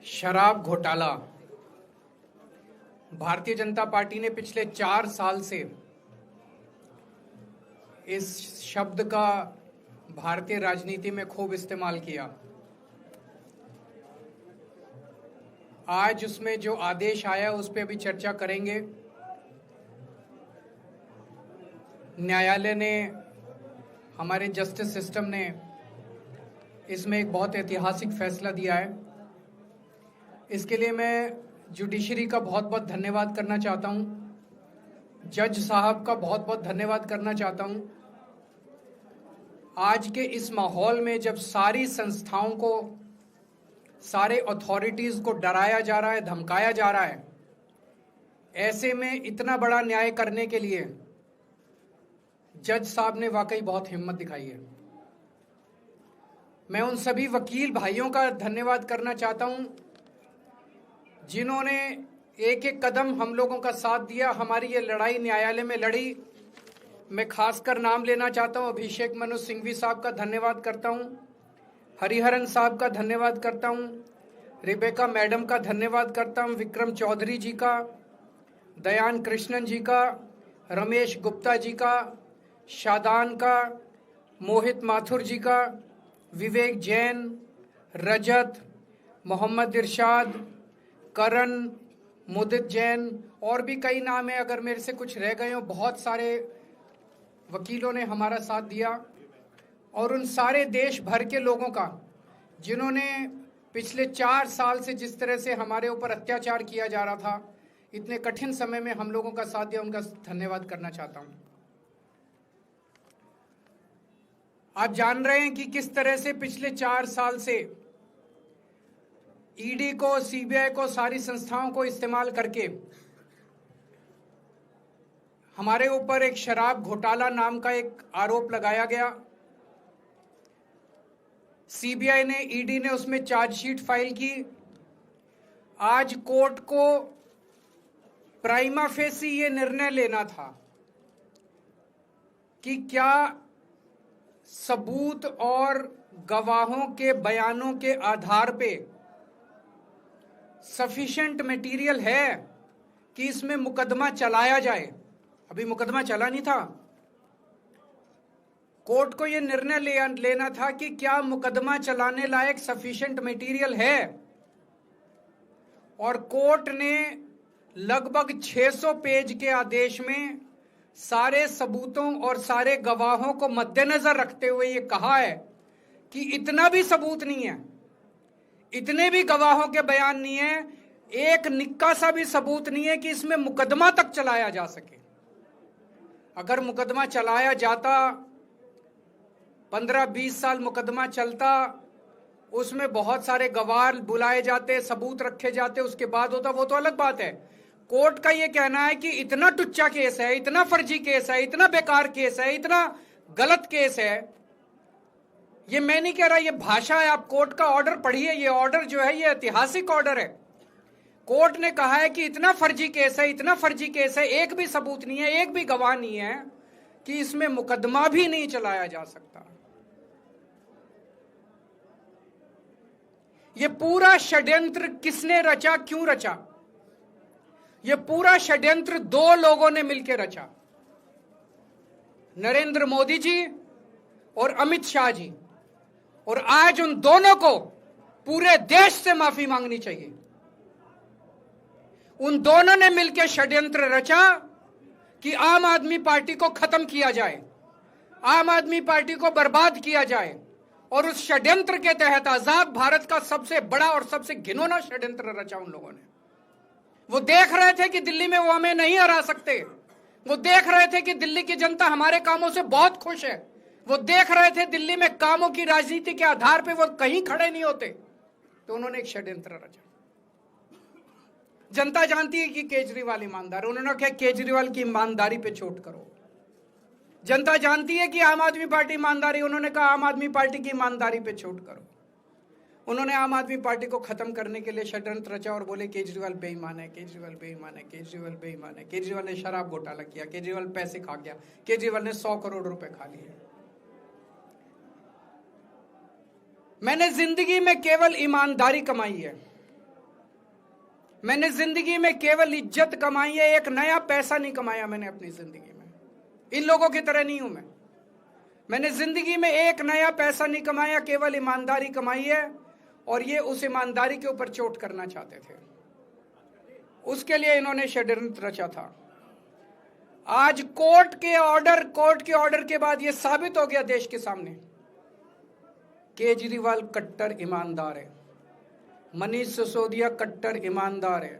शराब घोटाला। भारतीय जनता पार्टी ने पिछले 4 साल से इस शब्द का भारतीय राजनीति में खूब इस्तेमाल किया। आज उसमें जो आदेश आया उस पर भी चर्चा करेंगे। न्यायालय ने, हमारे जस्टिस सिस्टम ने इसमें एक बहुत ऐतिहासिक फैसला दिया है। इसके लिए मैं जुडिशरी का बहुत बहुत धन्यवाद करना चाहता हूं, जज साहब का बहुत बहुत धन्यवाद करना चाहता हूं। आज के इस माहौल में जब सारी संस्थाओं को, सारे अथॉरिटीज को डराया जा रहा है, धमकाया जा रहा है, ऐसे में इतना बड़ा न्याय करने के लिए जज साहब ने वाकई बहुत हिम्मत दिखाई है। मैं उन सभी वकील भाइयों का धन्यवाद करना चाहता हूं जिन्होंने एक एक कदम हम लोगों का साथ दिया, हमारी ये लड़ाई न्यायालय में लड़ी। मैं खासकर नाम लेना चाहता हूं, अभिषेक मनु सिंघवी साहब का धन्यवाद करता हूं, हरिहरन साहब का धन्यवाद करता हूं, रिबेका मैडम का धन्यवाद करता हूं, विक्रम चौधरी जी का, दयान कृष्णन जी का, रमेश गुप्ता जी का, शादान का, मोहित माथुर जी का, विवेक जैन, रजत, मोहम्मद इरशाद, करण, मुदित जैन, और भी कई नाम है, अगर मेरे से कुछ रह गए हो। बहुत सारे वकीलों ने हमारा साथ दिया, और उन सारे देश भर के लोगों का जिन्होंने पिछले 4 साल से जिस तरह से हमारे ऊपर अत्याचार किया जा रहा था, इतने कठिन समय में हम लोगों का साथ दिया, उनका धन्यवाद करना चाहता हूं। आप जान रहे हैं कि किस तरह से पिछले 4 साल से ईडी को, सीबीआई को, सारी संस्थाओं को इस्तेमाल करके हमारे ऊपर एक शराब घोटाला नाम का एक आरोप लगाया गया। सीबीआई ने, ईडी ने उसमें चार्जशीट फाइल की। आज कोर्ट को प्राइमा फेसी ये निर्णय लेना था कि क्या सबूत और गवाहों के बयानों के आधार पे सफिशिएंट मटेरियल है कि इसमें मुकदमा चलाया जाए। अभी मुकदमा चला नहीं था। कोर्ट को यह निर्णय लेना था कि क्या मुकदमा चलाने लायक सफिशिएंट मटेरियल है, और कोर्ट ने लगभग 600 पेज के आदेश में सारे सबूतों और सारे गवाहों को मद्देनजर रखते हुए ये कहा है कि इतना भी सबूत नहीं है, इतने भी गवाहों के बयान नहीं है, एक निक्का सा भी सबूत नहीं है कि इसमें मुकदमा तक चलाया जा सके। अगर मुकदमा चलाया जाता, 15-20 साल मुकदमा चलता, उसमें बहुत सारे गवाह बुलाए जाते, सबूत रखे जाते, उसके बाद होता, वो तो अलग बात है। कोर्ट का ये कहना है कि इतना टुच्चा केस है, इतना फर्जी केस है, इतना बेकार केस है, इतना गलत केस है। ये मैं नहीं कह रहा, ये भाषा है। आप कोर्ट का ऑर्डर पढ़िए। ये ऑर्डर जो है ये ऐतिहासिक ऑर्डर है। कोर्ट ने कहा है कि इतना फर्जी केस है, इतना फर्जी केस है, एक भी सबूत नहीं है, एक भी गवाह नहीं है कि इसमें मुकदमा भी नहीं चलाया जा सकता। ये पूरा षड्यंत्र किसने रचा, क्यों रचा? ये पूरा षड्यंत्र 2 लोगों ने मिलकर रचा, नरेंद्र मोदी जी और अमित शाह जी। और आज उन दोनों को पूरे देश से माफी मांगनी चाहिए। उन दोनों ने मिलकर षड्यंत्र रचा कि आम आदमी पार्टी को खत्म किया जाए, आम आदमी पार्टी को बर्बाद किया जाए, और उस षड्यंत्र के तहत आजाद भारत का सबसे बड़ा और सबसे घिनौना षड्यंत्र रचा उन लोगों ने। वो देख रहे थे कि दिल्ली में वो हमें नहीं हरा सकते। वो देख रहे थे कि दिल्ली की जनता हमारे कामों से बहुत खुश है। वो देख रहे थे दिल्ली में कामों की राजनीति के आधार पे वो कहीं खड़े नहीं होते, तो उन्होंने एक षड्यंत्र रचा। जनता जानती है कि केजरीवाल ईमानदार, उन्होंने कहा केजरीवाल की ईमानदारी पे चोट करो। जनता जानती है कि आम आदमी पार्टी ईमानदारी, उन्होंने कहा आम आदमी पार्टी की ईमानदारी पे चोट करो। उन्होंने आम आदमी पार्टी को खत्म करने के लिए षड्यंत्र रचा और बोले केजरीवाल बेईमान है, केजरीवाल बेईमान है, केजरीवाल बेईमान है, केजरीवाल ने शराब घोटाला किया, केजरीवाल पैसे खा गया, केजरीवाल ने 100 करोड़ रुपए खा लिए। मैंने जिंदगी में केवल ईमानदारी कमाई है। मैंने जिंदगी में केवल इज्जत कमाई है, एक नया पैसा नहीं कमाया मैंने अपनी जिंदगी में। इन लोगों की तरह नहीं हूं मैं। मैंने जिंदगी में एक नया पैसा नहीं कमाया, केवल ईमानदारी कमाई है। और ये उस ईमानदारी के ऊपर चोट करना चाहते थे, उसके लिए इन्होंने षड्यंत्र रचा था। आज कोर्ट के ऑर्डर के बाद यह साबित हो गया देश के सामने, केजरीवाल कट्टर ईमानदार है, मनीष सिसोदिया कट्टर ईमानदार है,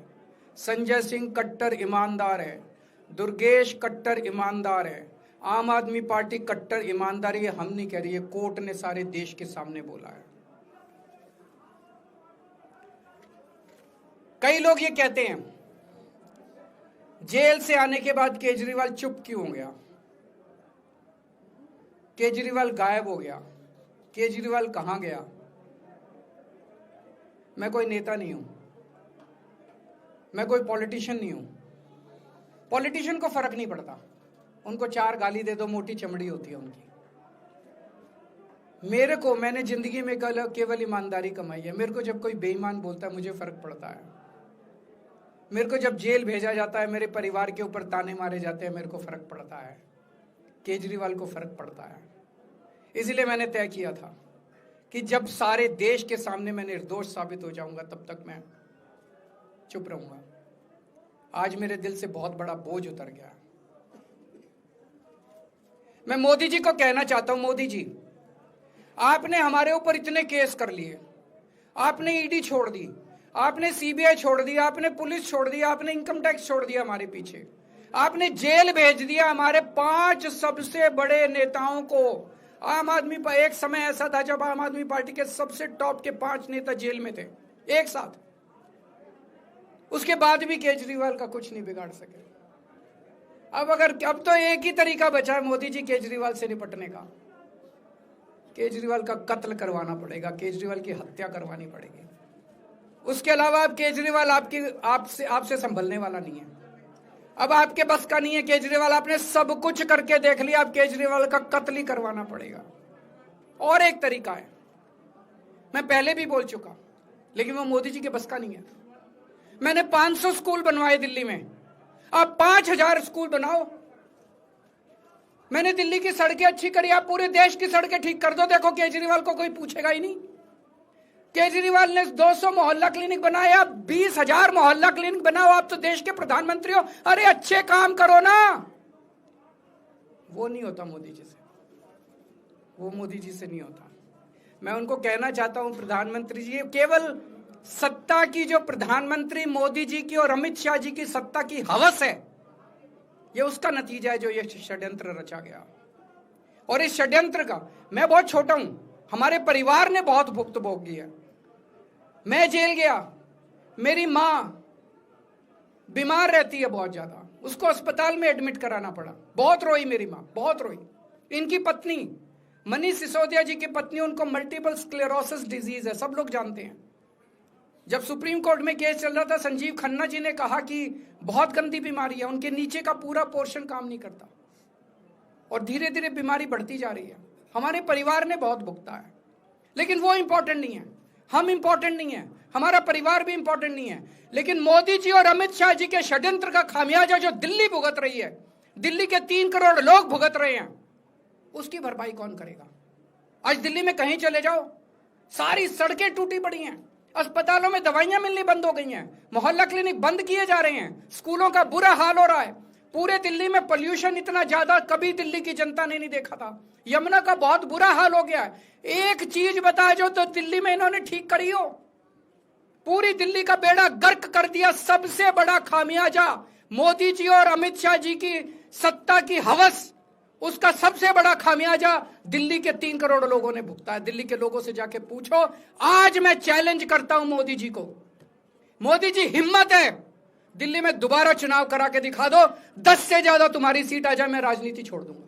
संजय सिंह कट्टर ईमानदार है, दुर्गेश कट्टर ईमानदार है, आम आदमी पार्टी कट्टर ईमानदारी है। हम नहीं कह रही है, कोर्ट ने सारे देश के सामने बोला है। कई लोग ये कहते हैं जेल से आने के बाद केजरीवाल चुप क्यों हो गया, केजरीवाल गायब हो गया, केजरीवाल कहां गया। मैं कोई नेता नहीं हूं, मैं कोई पॉलिटिशियन नहीं हूं। पॉलिटिशियन को फर्क नहीं पड़ता, उनको 4 गाली दे दो, मोटी चमड़ी होती है उनकी। मैंने जिंदगी में केवल ईमानदारी कमाई है। मेरे को जब कोई बेईमान बोलता है मुझे फर्क पड़ता है। मेरे को जब जेल भेजा जाता है, मेरे परिवार के ऊपर ताने मारे जाते हैं, मेरे को फर्क पड़ता है। केजरीवाल को फर्क पड़ता है। इसलिए मैंने तय किया था कि जब सारे देश के सामने मैं निर्दोष साबित हो जाऊंगा, तब तक मैं चुप रहूंगा। आज मेरे दिल से बहुत बड़ा बोझ उतर गया। मैं मोदी जी को कहना चाहता हूं, मोदी जी, आपने हमारे ऊपर इतने केस कर लिए, आपने ईडी छोड़ दी, आपने सीबीआई छोड़ दी, आपने पुलिस छोड़ दी, आपने इनकम टैक्स छोड़ दिया हमारे पीछे, आपने जेल भेज दिया हमारे 5 सबसे बड़े नेताओं को। एक समय ऐसा था जब आम आदमी पार्टी के सबसे टॉप के 5 नेता जेल में थे एक साथ। उसके बाद भी केजरीवाल का कुछ नहीं बिगाड़ सके। अब तो एक ही तरीका बचा है मोदी जी केजरीवाल से निपटने का, केजरीवाल का कत्ल करवाना पड़ेगा, केजरीवाल की हत्या करवानी पड़ेगी। उसके अलावा अब केजरीवाल आपसे संभलने वाला नहीं है। अब आपके बस का नहीं है केजरीवाल, आपने सब कुछ करके देख लिया, अब केजरीवाल का कत्ल ही करवाना पड़ेगा। और एक तरीका है, मैं पहले भी बोल चुका, लेकिन वो मोदी जी के बस का नहीं है। मैंने 500 स्कूल बनवाए दिल्ली में, आप 5000 स्कूल बनाओ। मैंने दिल्ली की सड़कें अच्छी करी, आप पूरे देश की सड़कें ठीक कर दो, देखो केजरीवाल को कोई पूछेगा ही नहीं। केजरीवाल ने 200 मोहल्ला क्लिनिक बनाया, 20,000 मोहल्ला क्लिनिक बनाओ। आप तो देश के प्रधानमंत्री हो, अरे अच्छे काम करो ना। वो नहीं होता मोदी जी से, वो मोदी जी से नहीं होता। मैं उनको कहना चाहता हूं, प्रधानमंत्री जी, केवल सत्ता की जो प्रधानमंत्री मोदी जी की और अमित शाह जी की सत्ता की हवस है, ये उसका नतीजा है जो ये षड्यंत्र रचा गया। और इस षड्यंत्र का मैं बहुत छोटा हूं, हमारे परिवार ने बहुत भुगत भोगी है। मैं जेल गया, मेरी मां बीमार रहती है बहुत ज्यादा, उसको अस्पताल में एडमिट कराना पड़ा, बहुत रोई मेरी मां, बहुत रोई। इनकी पत्नी मनीष सिसोदिया जी की पत्नी, उनको मल्टीपल स्क्लेरोसिस डिजीज है, सब लोग जानते हैं। जब सुप्रीम कोर्ट में केस चल रहा था, संजीव खन्ना जी ने कहा कि बहुत गंदी बीमारी है, उनके नीचे का पूरा पोर्शन काम नहीं करता और धीरे धीरे बीमारी बढ़ती जा रही है। हमारे परिवार ने बहुत भुगता है, लेकिन वो इंपॉर्टेंट नहीं है, हम इंपॉर्टेंट नहीं है, हमारा परिवार भी इंपॉर्टेंट नहीं है। लेकिन मोदी जी और अमित शाह जी के षड्यंत्र का खामियाजा जो दिल्ली भुगत रही है, दिल्ली के 3 करोड़ लोग भुगत रहे हैं, उसकी भरपाई कौन करेगा? आज दिल्ली में कहीं चले जाओ, सारी सड़कें टूटी पड़ी हैं, अस्पतालों में दवाइयां मिलनी बंद हो गई हैं, मोहल्ला क्लिनिक बंद किए जा रहे हैं, स्कूलों का बुरा हाल हो रहा है। पूरे दिल्ली में पोल्यूशन इतना ज्यादा कभी दिल्ली की जनता ने नहीं देखा था। यमुना का बहुत बुरा हाल हो गया है। एक चीज बता जो तो दिल्ली में इन्होंने ठीक करी हो, पूरी दिल्ली का बेड़ा गर्क कर दिया। सबसे बड़ा खामियाजा मोदी जी और अमित शाह जी की सत्ता की हवस, उसका सबसे बड़ा खामियाजा दिल्ली के 3 करोड़ लोगों ने भुगता है। दिल्ली के लोगों से जाके पूछो। आज मैं चैलेंज करता हूं मोदी जी को, मोदी जी हिम्मत है दिल्ली में दोबारा चुनाव करा के दिखा दो, 10 से ज्यादा तुम्हारी सीट आ जाए, मैं राजनीति छोड़ दूंगा।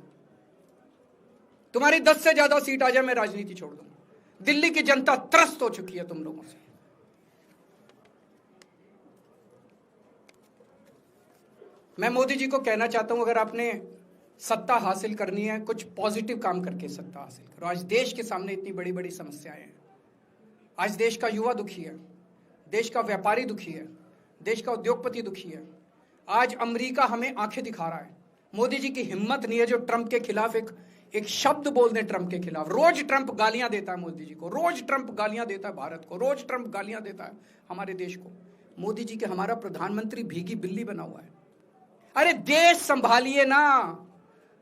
तुम्हारी 10 से ज्यादा सीट आ जाए, मैं राजनीति छोड़ दूंगा। दिल्ली की जनता त्रस्त हो चुकी है तुम लोगों से। मैं मोदी जी को कहना चाहता हूं, अगर आपने सत्ता हासिल करनी है, कुछ पॉजिटिव काम करके सत्ता हासिल करो। आज देश के सामने इतनी बड़ी बड़ी समस्याएं हैं। आज देश का युवा दुखी है, देश का व्यापारी दुखी है, देश का उद्योगपति दुखी है। आज अमेरिका हमें आंखें दिखा रहा है। मोदी जी की हिम्मत नहीं है जो ट्रंप के खिलाफ एक शब्द बोल दें। ट्रंप के खिलाफ रोज ट्रंप गालियां देता है मोदी जी को, रोज ट्रंप गालियां देता है भारत को, रोज ट्रंप गालियां देता है हमारे देश को। मोदी जी के हमारा प्रधानमंत्री भीगी बिल्ली बना हुआ है। अरे देश संभालिए ना,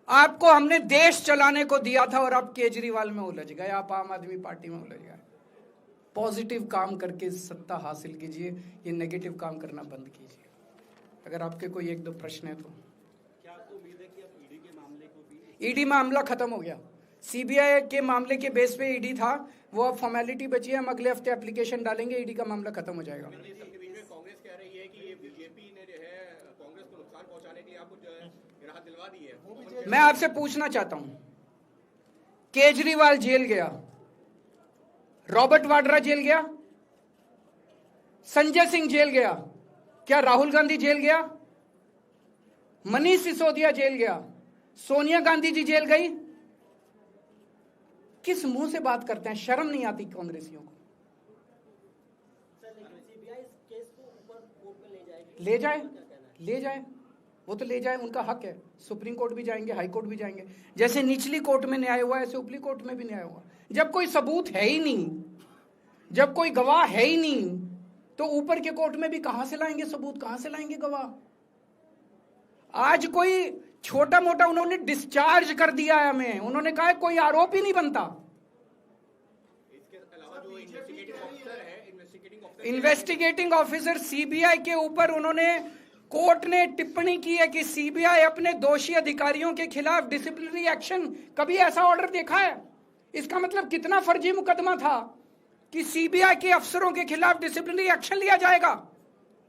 आपको हमने देश चलाने को दिया था और आप केजरीवाल में उलझ गए, आप आम आदमी पार्टी में उलझ गए। पॉजिटिव काम करके सत्ता हासिल कीजिए, ये नेगेटिव काम करना बंद कीजिए। अगर आपके कोई एक दो प्रश्न है तो। क्या आपको उम्मीद है कि अब ईडी के मामले को भी? ईडी मामला खत्म हो गया। सीबीआई के मामले के बेस पे ईडी था, वो अब फॉर्मेलिटी बची है। हम अगले हफ्ते एप्लीकेशन डालेंगे, ईडी का मामला खत्म हो जाएगा। सबके बीच में कांग्रेस कह रही है कि ये बीजेपी ने जो है कांग्रेस को नुकसान पहुंचाने के लिए आपको जो है राहत दिलवा दी है। मैं आपसे पूछना चाहता हूं, केजरीवाल जेल गया, रॉबर्ट वाड्रा जेल गया, संजय सिंह जेल गया, क्या राहुल गांधी जेल गया, मनीष सिसोदिया जेल गया, सोनिया गांधी जी जेल गई? किस मुंह से बात करते हैं? शर्म नहीं आती कांग्रेसियों को? ले जाए, ले जाए, वो तो ले जाए, उनका हक है। सुप्रीम कोर्ट भी जाएंगे, हाई कोर्ट भी जाएंगे। जैसे निचली कोर्ट में न्याय हुआ ऐसे ऊपरी कोर्ट में भी न्याय हुआ। जब कोई सबूत है ही नहीं, जब कोई गवाह है ही नहीं, तो ऊपर के कोर्ट में भी कहां से लाएंगे सबूत, कहां से लाएंगे गवाह? आज कोई छोटा मोटा उन्होंने डिस्चार्ज कर दिया है हमें, उन्होंने कहा कोई आरोप ही नहीं बनता। इसके अलावा जो इन्वेस्टिगेटिंग ऑफिसर है, इन्वेस्टिगेटिंग ऑफिसर सीबीआई के ऊपर उन्होंने, कोर्ट ने टिप्पणी की है कि सीबीआई अपने दोषी अधिकारियों के खिलाफ डिसिप्लिनरी एक्शन, कभी ऐसा ऑर्डर देखा है? इसका मतलब कितना फर्जी मुकदमा था कि सीबीआई के अफसरों के खिलाफ डिसिप्लिनरी एक्शन लिया जाएगा।